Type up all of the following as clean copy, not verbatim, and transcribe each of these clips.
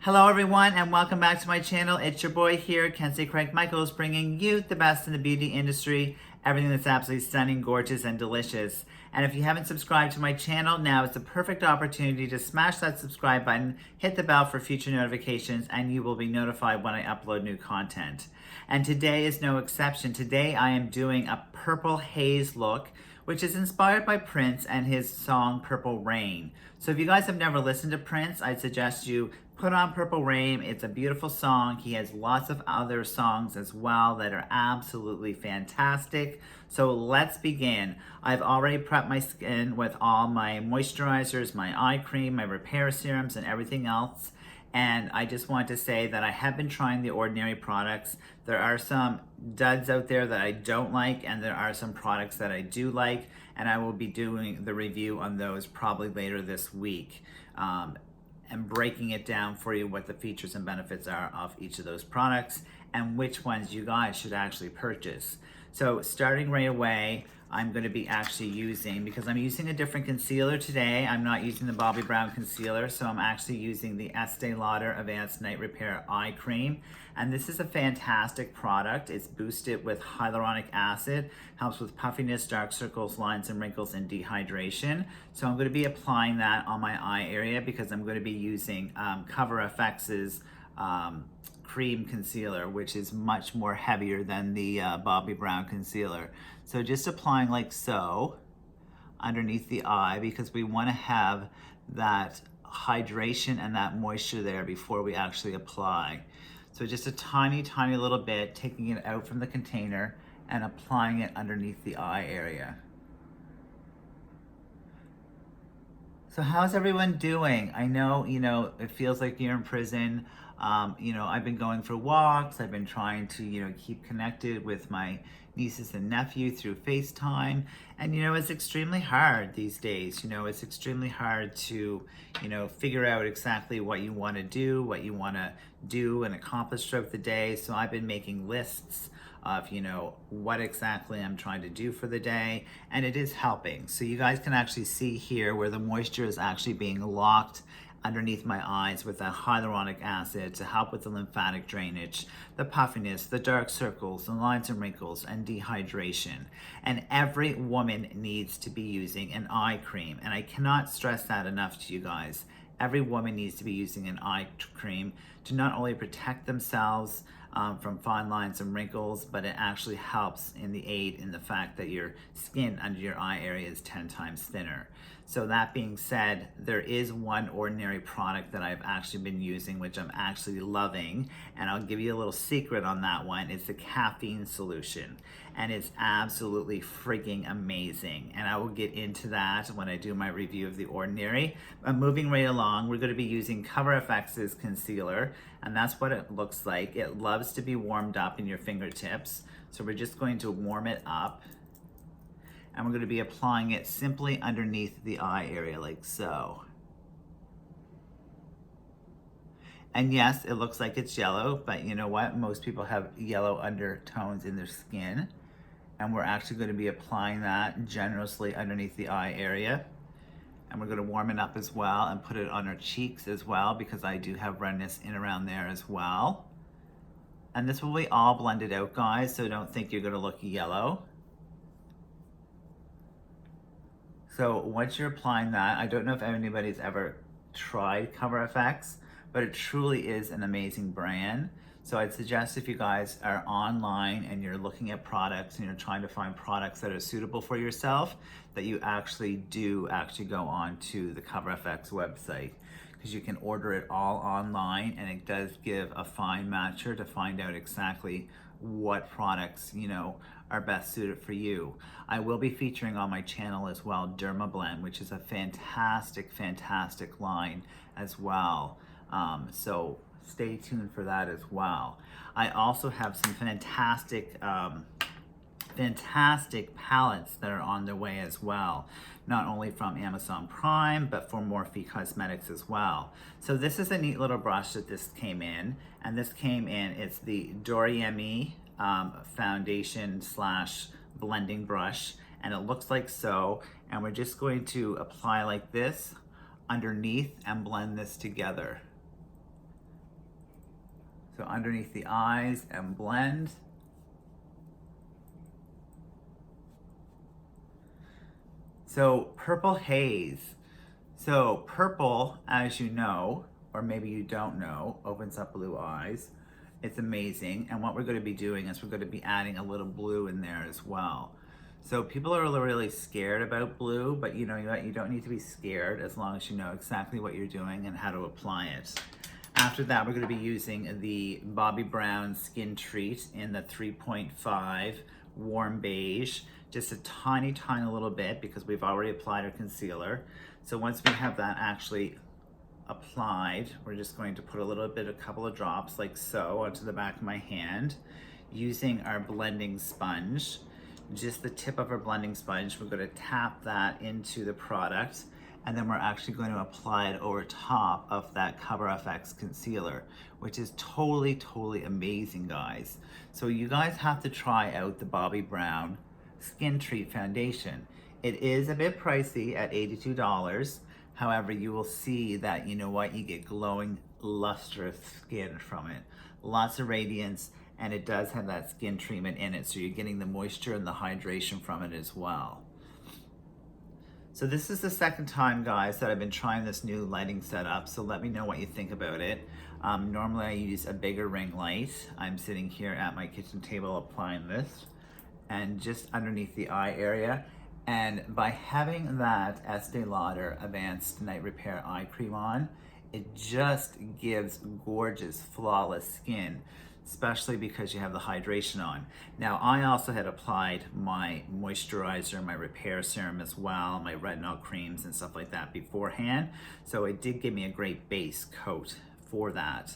Hello everyone and welcome back to my channel. It's your boy here, Kenzie Craig Michaels, bringing you the best in the beauty industry, everything that's absolutely stunning, gorgeous, and delicious. And if you haven't subscribed to my channel, now is the perfect opportunity to smash that subscribe button, hit the bell for future notifications, and you will be notified when I upload new content. And today is no exception. Today I am doing a purple haze look, which is inspired by Prince and his song Purple Rain. So if you guys have never listened to Prince, I'd suggest you put on Purple Rain. It's a beautiful song. He has lots of other songs as well that are absolutely fantastic. So let's begin. I've already prepped my skin with all my moisturizers, my eye cream, my repair serums, and everything else. And I just want to say that I have been trying the Ordinary products. There are some duds out there that I don't like, and there are some products that I do like, and I will be doing the review on those probably later this week. And breaking it down for you what the features and benefits are of each of those products and which ones you guys should actually purchase. So starting right away, I'm going to be actually using, because I'm using a different concealer today, I'm not using the Bobbi Brown concealer, so I'm actually using the Estee Lauder Advanced Night Repair Eye Cream. And this is a fantastic product. It's boosted with hyaluronic acid, helps with puffiness, dark circles, lines and wrinkles, and dehydration. So I'm going to be applying that on my eye area because I'm going to be using COVERFX's cream concealer, which is much more heavier than the Bobbi Brown concealer. So just applying like so underneath the eye, because we want to have that hydration and that moisture there before we actually apply. So just a tiny, tiny little bit, taking it out from the container and applying it underneath the eye area. So how's everyone doing? I know, it feels like you're in prison. I've been going for walks. I've been trying to, keep connected with my nieces and nephew through FaceTime. And, it's extremely hard these days. It's extremely hard to, figure out exactly what you want to do, and accomplish throughout the day. So I've been making lists of, what exactly I'm trying to do for the day, and it is helping. So you guys can actually see here where the moisture is actually being locked underneath my eyes with that hyaluronic acid to help with the lymphatic drainage, the puffiness, the dark circles, the lines and wrinkles, and dehydration. And every woman needs to be using an eye cream, and I cannot stress that enough to you guys. Every woman needs to be using an eye cream to not only protect themselves from fine lines and wrinkles, but it actually helps in the aid in the fact that your skin under your eye area is 10 times thinner. So that being said, there is one Ordinary product that I've actually been using, which I'm actually loving, and I'll give you a little secret on that one. It's the caffeine solution, and it's absolutely freaking amazing, and I will get into that when I do my review of the Ordinary. I'm moving right along. We're going to be using COVERFX's concealer, and that's what it looks like. It loves to be warmed up in your fingertips, so we're just going to warm it up. And we're going to be applying it simply underneath the eye area like so. And yes, it looks like it's yellow, but you know what? Most people have yellow undertones in their skin. And we're actually going to be applying that generously underneath the eye area. And we're going to warm it up as well and put it on our cheeks as well, because I do have redness in around there as well. And this will be all blended out, guys, so don't think you're going to look yellow. So once you're applying that, I don't know if anybody's ever tried COVERFX, but it truly is an amazing brand. So I'd suggest if you guys are online and you're looking at products and you're trying to find products that are suitable for yourself, that you actually go on to the COVERFX website, because you can order it all online, and it does give a fine matcher to find out exactly what products, are best suited for you. I will be featuring on my channel as well Derma Blend, which is a fantastic, fantastic line as well. So stay tuned for that as well. I also have some fantastic palettes that are on their way as well, not only from Amazon Prime, but for Morphe Cosmetics as well. So this is a neat little brush that this came in, and this came in, it's the Doriemi foundation / blending brush, and it looks like so, and we're just going to apply like this underneath and blend this together. So underneath the eyes and blend. So purple haze. So purple, as you know, or maybe you don't know, opens up blue eyes. It's amazing. And what we're going to be doing is we're going to be adding a little blue in there as well. So people are really scared about blue, but you know what? You don't need to be scared as long as you know exactly what you're doing and how to apply it. After that, we're going to be using the Bobbi Brown Skin Treat in the 3.5 warm beige, just a tiny little bit because we've already applied our concealer. So once we have that actually applied, we're just going to put a couple of drops like so onto the back of my hand using our blending sponge. Just the tip of our blending sponge, we're going to tap that into the product, and then we're actually going to apply it over top of that COVERFX concealer, which is totally amazing, guys. So you guys have to try out the Bobbi Brown Skin Treat Foundation. It is a bit pricey at $82. However, you will see that, you know what, you get glowing, lustrous skin from it. Lots of radiance, and it does have that skin treatment in it, so you're getting the moisture and the hydration from it as well. So this is the second time, guys, that I've been trying this new lighting setup, so let me know what you think about it. Normally I use a bigger ring light. I'm sitting here at my kitchen table applying this, and just underneath the eye area. And by having that Estee Lauder Advanced Night Repair Eye Cream on, it just gives gorgeous, flawless skin, especially because you have the hydration on. Now, I also had applied my moisturizer, my repair serum as well, my retinol creams and stuff like that beforehand. So it did give me a great base coat for that.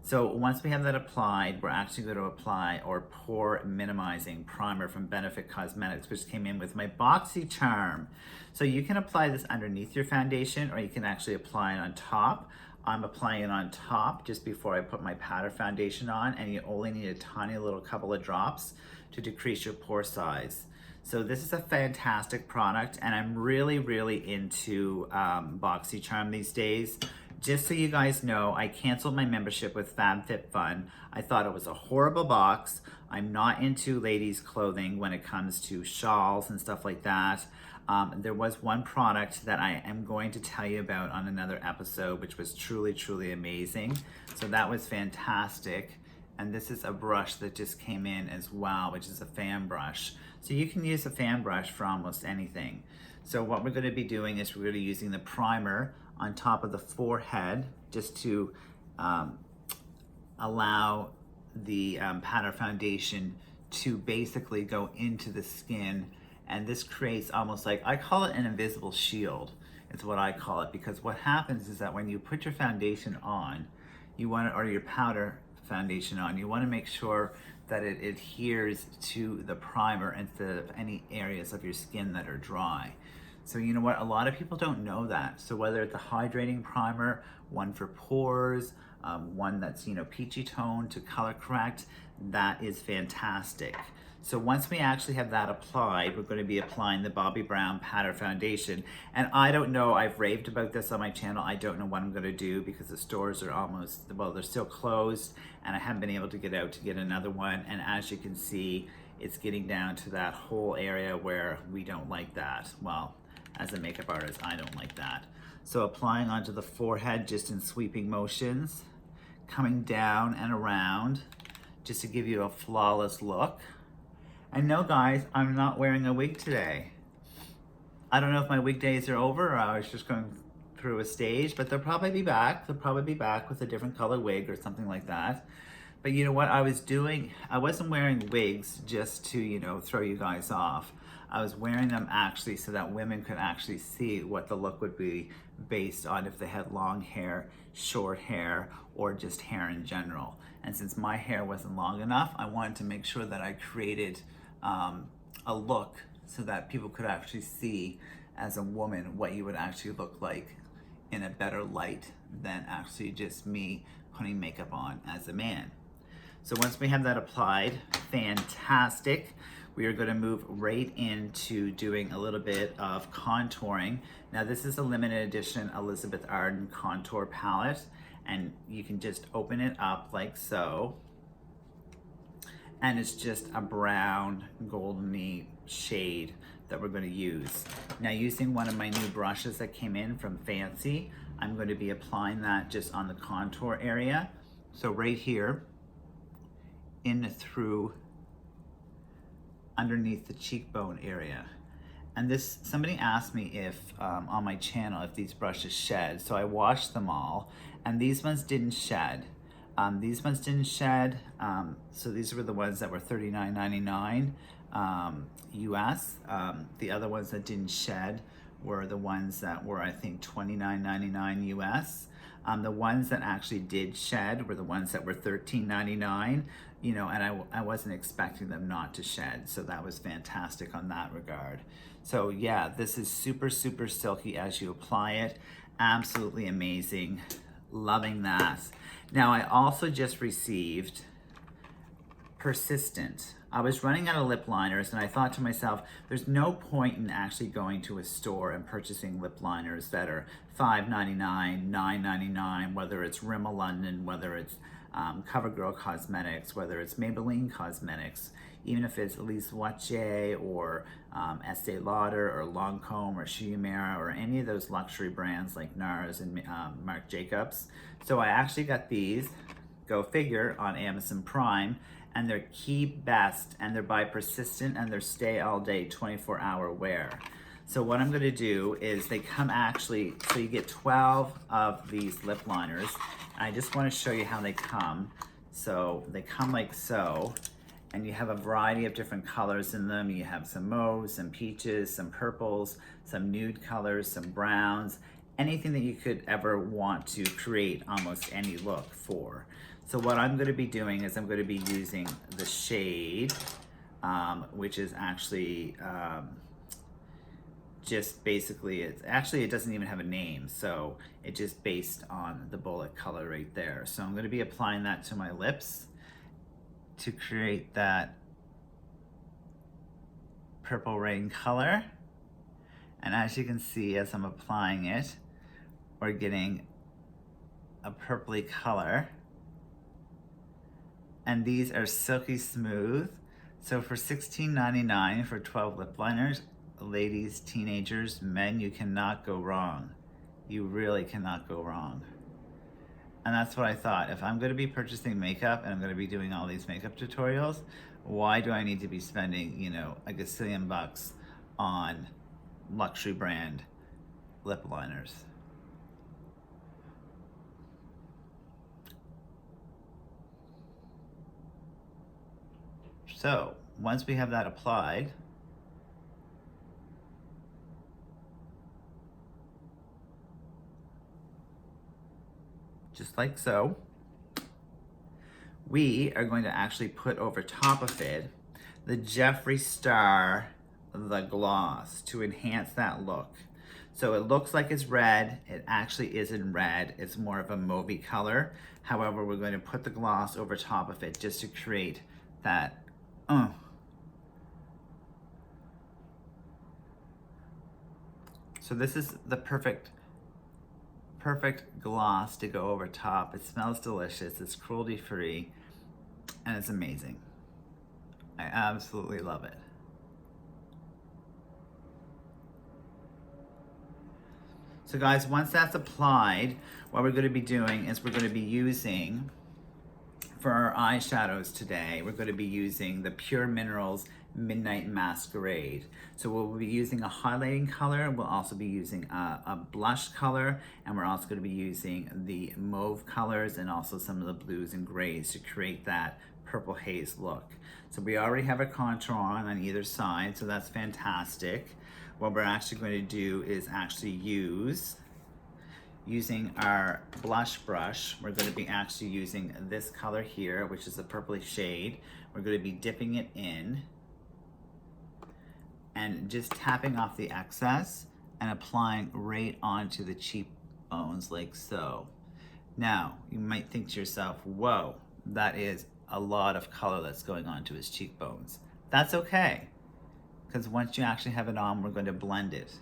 So once we have that applied, we're actually going to apply our pore minimizing primer from Benefit Cosmetics, which came in with my BoxyCharm. So you can apply this underneath your foundation, or you can actually apply it on top. I'm applying it on top just before I put my powder foundation on, and you only need a tiny little couple of drops to decrease your pore size. So this is a fantastic product, and I'm really into BoxyCharm these days. Just so you guys know, I canceled my membership with FabFitFun. I thought it was a horrible box. I'm not into ladies' clothing when it comes to shawls and stuff like that. There was one product that I am going to tell you about on another episode, which was truly amazing. So that was fantastic. And this is a brush that just came in as well, which is a fan brush. So you can use a fan brush for almost anything. So what we're going to be doing is we're going to be using the primer on top of the forehead just to allow the powder foundation to basically go into the skin, and this creates almost like, I call it an invisible shield. It's what I call it, because what happens is that when you put your foundation on, or your powder foundation on, you want to make sure that it adheres to the primer instead of any areas of your skin that are dry. So you know what, a lot of people don't know that. So whether it's a hydrating primer, one for pores, one that's, you know, peachy tone to color correct, that is fantastic. So once we actually have that applied, we're going to be applying the Bobbi Brown Powder Foundation. And I don't know, I've raved about this on my channel. I don't know what I'm going to do because the stores are almost, well, they're still closed, and I haven't been able to get out to get another one. And as you can see, it's getting down to that whole area where we don't like that. Well, as a makeup artist, I don't like that. So applying onto the forehead just in sweeping motions, coming down and around just to give you a flawless look. And no, guys, I'm not wearing a wig today. I don't know if my wig days are over or I was just going through a stage, but they'll probably be back. They'll probably be back with a different color wig or something like that. But you know what I was doing? I wasn't wearing wigs just to, you know, throw you guys off. I was wearing them actually so that women could actually see what the look would be based on if they had long hair, short hair, or just hair in general. And since my hair wasn't long enough, I wanted to make sure that I created a look so that people could actually see as a woman what you would actually look like in a better light than actually just me putting makeup on as a man. So once we have that applied, fantastic. We are going to move right into doing a little bit of contouring. Now this is a limited edition Elizabeth Arden contour palette, and you can just open it up like so, and it's just a brown goldeny shade that we're going to use. Now, using one of my new brushes that came in from Fancy, I'm going to be applying that just on the contour area. So right here, in through underneath the cheekbone area. And this, somebody asked me if on my channel if these brushes shed, so I washed them all, and these ones didn't shed. These ones didn't shed, so these were the ones that were $39.99 US. The other ones that didn't shed were the ones that were, I think, $29.99 US. The ones that actually did shed were the ones that were $13.99, you know, and I wasn't expecting them not to shed, so that was fantastic on that regard. So yeah, this is super, super silky as you apply it. Absolutely amazing. Loving that. Now, I also just received Persistent. I was running out of lip liners, and I thought to myself, there's no point in actually going to a store and purchasing lip liners that are $5.99, $9.99, whether it's Rimmel London, whether it's CoverGirl Cosmetics, whether it's Maybelline Cosmetics, even if it's Elise Wattier or Estee Lauder or Lancome or Schumacher or any of those luxury brands like NARS and Marc Jacobs. So I actually got these, go figure, on Amazon Prime, and they're Key Best, and they're by Persistent, and they're stay all day 24-hour wear. So what I'm gonna do is they come actually, so you get 12 of these lip liners. I just wanna show you how they come. So they come like so, and you have a variety of different colors in them. You have some mauves, some peaches, some purples, some nude colors, some browns, anything that you could ever want to create almost any look for. So what I'm going to be doing is I'm going to be using the shade, which is actually just basically, it doesn't even have a name, so it's just based on the bullet color right there. So I'm going to be applying that to my lips to create that Purple Rain color. And as you can see, as I'm applying it, we're getting a purpley color. And these are silky smooth. So for $16.99 for 12 lip liners, ladies, teenagers, men, you cannot go wrong. You really cannot go wrong. And that's what I thought. If I'm going to be purchasing makeup and I'm going to be doing all these makeup tutorials, why do I need to be spending, you know, a gazillion bucks on luxury brand lip liners? So once we have that applied, just like so, we are going to actually put over top of it the Jeffree Star, the gloss, to enhance that look. So it looks like it's red. It actually isn't red. It's more of a mauvey color. However, we're going to put the gloss over top of it just to create that So this is the perfect gloss to go over top. It smells delicious, it's cruelty free, and it's amazing. I absolutely love it. So guys, once that's applied, what we're going to be doing is we're going to be using, for our eyeshadows today, we're going to be using the Pure Minerals Midnight Masquerade. So we'll be using a highlighting color, we'll also be using a blush color, and we're also going to be using the mauve colors and also some of the blues and grays to create that purple haze look. So we already have a contour on either side, so that's fantastic. What we're actually going to do is actually using our blush brush, we're going to be actually using this color here, which is a purpley shade. We're going to be dipping it in and just tapping off the excess and applying right onto the cheekbones like so. Now, you might think to yourself, whoa, that is a lot of color that's going onto his cheekbones. That's okay, because once you actually have it on, we're going to blend it.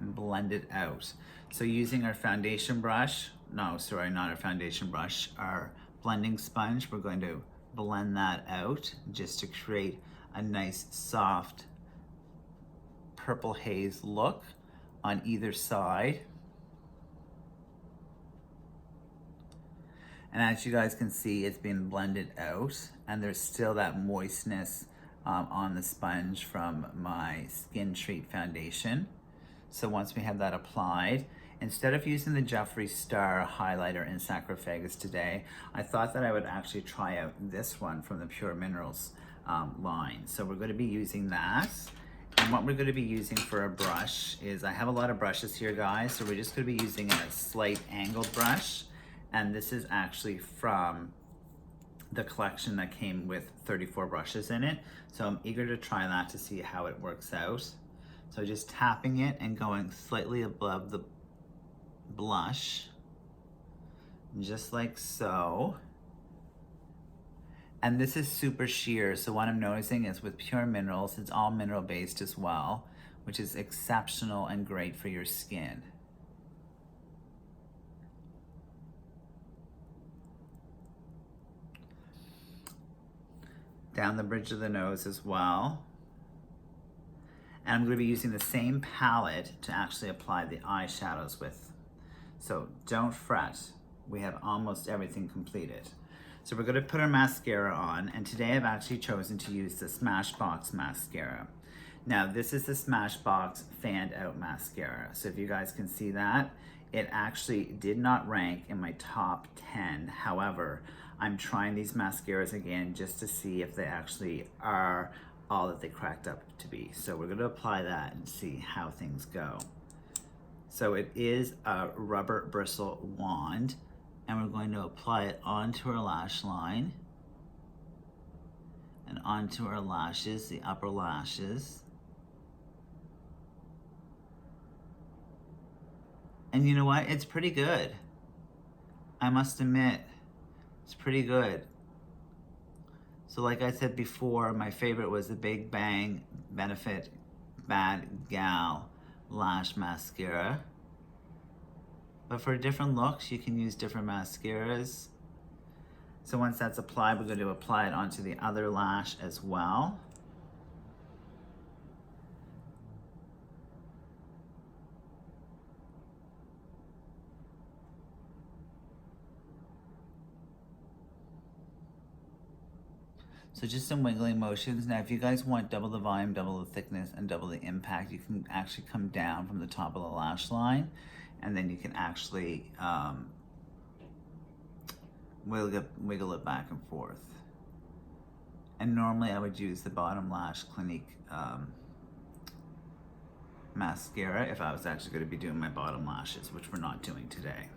and blend it out. So using our foundation brush, no, sorry, not our foundation brush, our blending sponge, we're going to blend that out just to create a nice soft purple haze look on either side. And as you guys can see, it's been blended out and there's still that moistness on the sponge from my Skin Treat foundation. So once we have that applied, instead of using the Jeffree Star highlighter in COVERFX today, I thought that I would actually try out this one from the Pure Minerals line. So we're going to be using that. And what we're going to be using for a brush is, I have a lot of brushes here, guys, so we're just going to be using a slight angled brush. And this is actually from the collection that came with 34 brushes in it. So I'm eager to try that to see how it works out. So just tapping it and going slightly above the blush, just like so. And this is super sheer, so what I'm noticing is with Pure Minerals, it's all mineral based as well, which is exceptional and great for your skin. Down the bridge of the nose as well. And I'm going to be using the same palette to actually apply the eyeshadows with. So don't fret, we have almost everything completed. So we're going to put our mascara on, and today I've actually chosen to use the Smashbox mascara. Now this is the Smashbox Fanned Out mascara. So if you guys can see that, it actually did not rank in my top 10. However, I'm trying these mascaras again just to see if they actually are all that they cracked up to be. So we're going to apply that and see how things go. So it is a rubber bristle wand, and we're going to apply it onto our lash line and onto our lashes, the upper lashes. And you know what? It's pretty good. I must admit, it's pretty good. So like I said before, my favorite was the Big Bang Benefit Bad Gal Lash Mascara. But for different looks, you can use different mascaras. So once that's applied, we're going to apply it onto the other lash as well. So just some wiggling motions. Now if you guys want double the volume, double the thickness, and double the impact, you can actually come down from the top of the lash line, and then you can actually wiggle it back and forth. And normally I would use the Bottom Lash Clinique mascara if I was actually going to be doing my bottom lashes, which we're not doing today.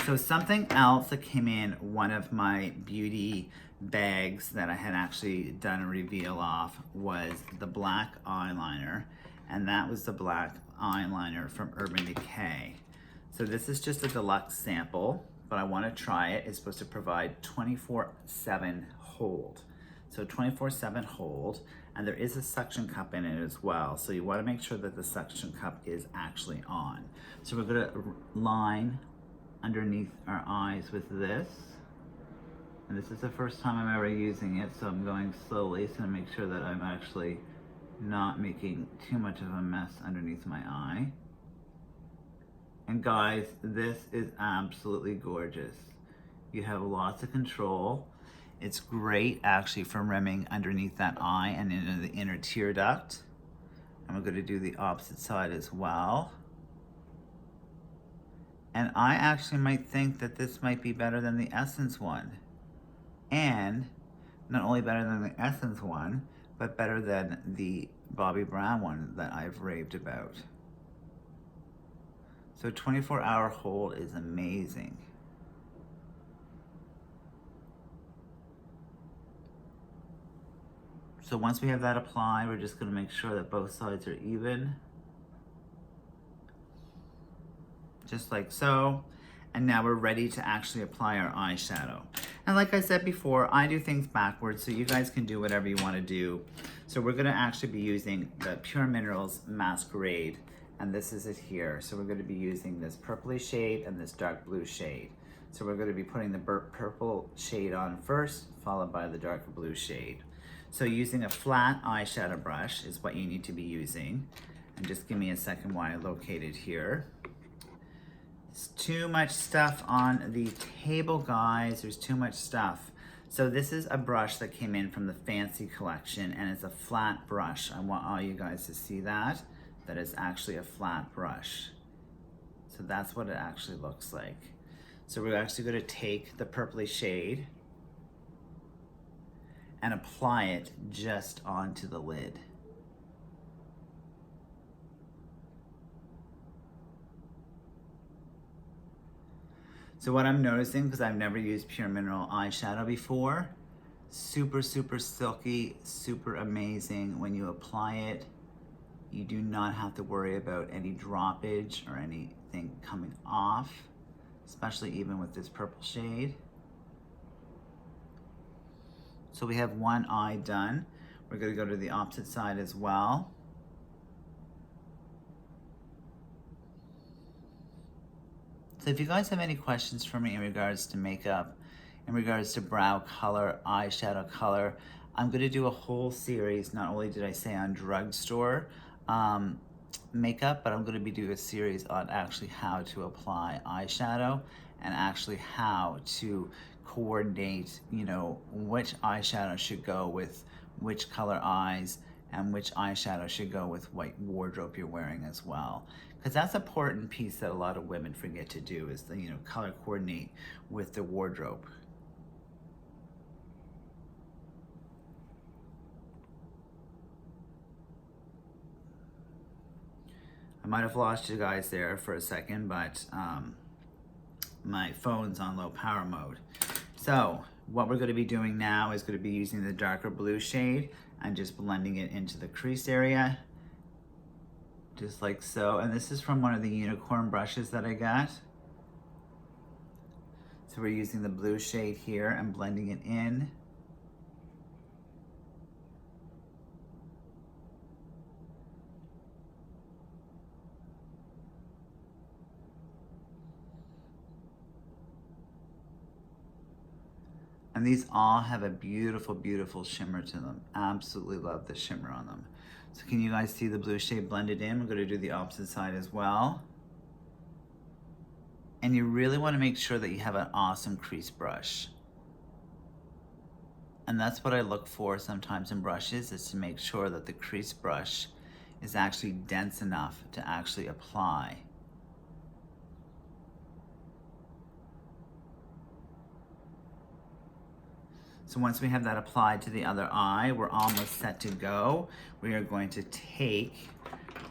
So something else that came in one of my beauty bags that I had actually done a reveal off was the black eyeliner, and that was the black eyeliner from Urban Decay. So this is just a deluxe sample, but I want to try it. It's supposed to provide 24/7 hold. So 24/7 hold, and there is a suction cup in it as well. So you want to make sure that the suction cup is actually on. So we're going to line underneath our eyes with this. And this is the first time I'm ever using it, so I'm going slowly so to make sure that I'm actually not making too much of a mess underneath my eye. And guys, this is absolutely gorgeous. You have lots of control. It's great actually for rimming underneath that eye and into the inner tear duct. And we're going to do the opposite side as well. And I actually might think that this might be better than the Essence one. And not only better than the Essence one, but better than the Bobbi Brown one that I've raved about. So 24-hour hold is amazing. So once we have that applied, we're just going to make sure that both sides are even. Just like so. And now we're ready to actually apply our eyeshadow. And like I said before, I do things backwards, so you guys can do whatever you want to do. So we're going to actually be using the Pure Minerals Masquerade, and this is it here. So we're going to be using this purpley shade and this dark blue shade. So we're going to be putting the purple shade on first, followed by the darker blue shade. So using a flat eyeshadow brush is what you need to be using. And just give me a second while I locate it here. There's too much stuff on the table, guys. There's too much stuff. So this is a brush that came in from the Fancy collection, and it's a flat brush. I want all you guys to see that it's actually a flat brush. So that's what it actually looks like. So we're actually going to take the purpley shade and apply it just onto the lid. So what I'm noticing, because I've never used Pure Mineral eyeshadow before, super, super silky, super amazing. When you apply it, you do not have to worry about any droppage or anything coming off, especially even with this purple shade. So we have one eye done. We're going to go to the opposite side as well. So if you guys have any questions for me in regards to makeup, in regards to brow color, eyeshadow color, I'm going to do a whole series. Not only did I say on drugstore makeup, but I'm going to be doing a series on actually how to apply eyeshadow and actually how to coordinate, you know, which eyeshadow should go with which color eyes and which eyeshadow should go with what wardrobe you're wearing as well. Because that's an important piece that a lot of women forget to do, is the, you know, color coordinate with the wardrobe. I might have lost you guys there for a second, but my phone's on low power mode. So what we're going to be doing now is going to be using the darker blue shade and just blending it into the crease area, just like so. And this is from one of the unicorn brushes that I got. So we're using the blue shade here and blending it in. And these all have a beautiful, beautiful shimmer to them. Absolutely love the shimmer on them. So can you guys see the blue shade blended in? We're going to do the opposite side as well. And you really want to make sure that you have an awesome crease brush. And that's what I look for sometimes in brushes, is to make sure that the crease brush is actually dense enough to actually apply. So once we have that applied to the other eye, we're almost set to go. We are going to take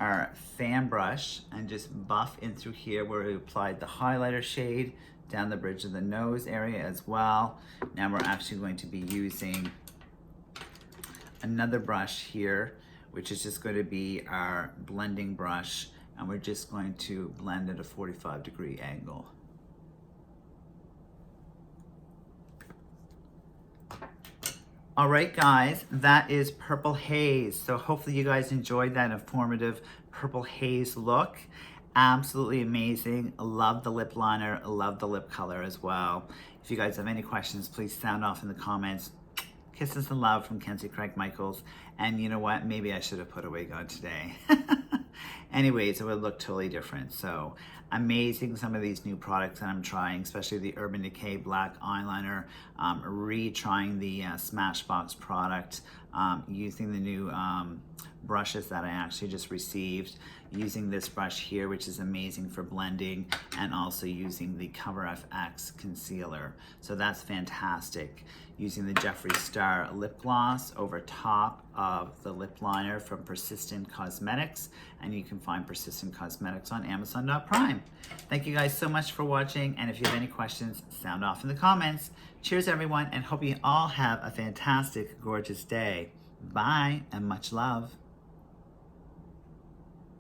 our fan brush and just buff in through here where we applied the highlighter shade, down the bridge of the nose area as well. Now we're actually going to be using another brush here, which is just going to be our blending brush, and we're just going to blend at a 45-degree angle. All right, guys, that is Purple Haze. So hopefully you guys enjoyed that informative Purple Haze look. Absolutely amazing. Love the lip liner, love the lip color as well. If you guys have any questions, please sound off in the comments. Kisses and love from Kenzie Craig Michaels. And you know what? Maybe I should have put a wig on today. Anyways, it would look totally different. So amazing, some of these new products that I'm trying, especially the Urban Decay Black Eyeliner, retrying the Smashbox product, using the new brushes that I actually just received, using this brush here, which is amazing for blending, and also using the COVERFX concealer. So that's fantastic. Using the Jeffree Star lip gloss over top of the lip liner from Persistent Cosmetics, and you can find Persistent Cosmetics on Amazon.Prime. Thank you guys so much for watching, and if you have any questions, sound off in the comments. Cheers everyone, and hope you all have a fantastic, gorgeous day. Bye, and much love.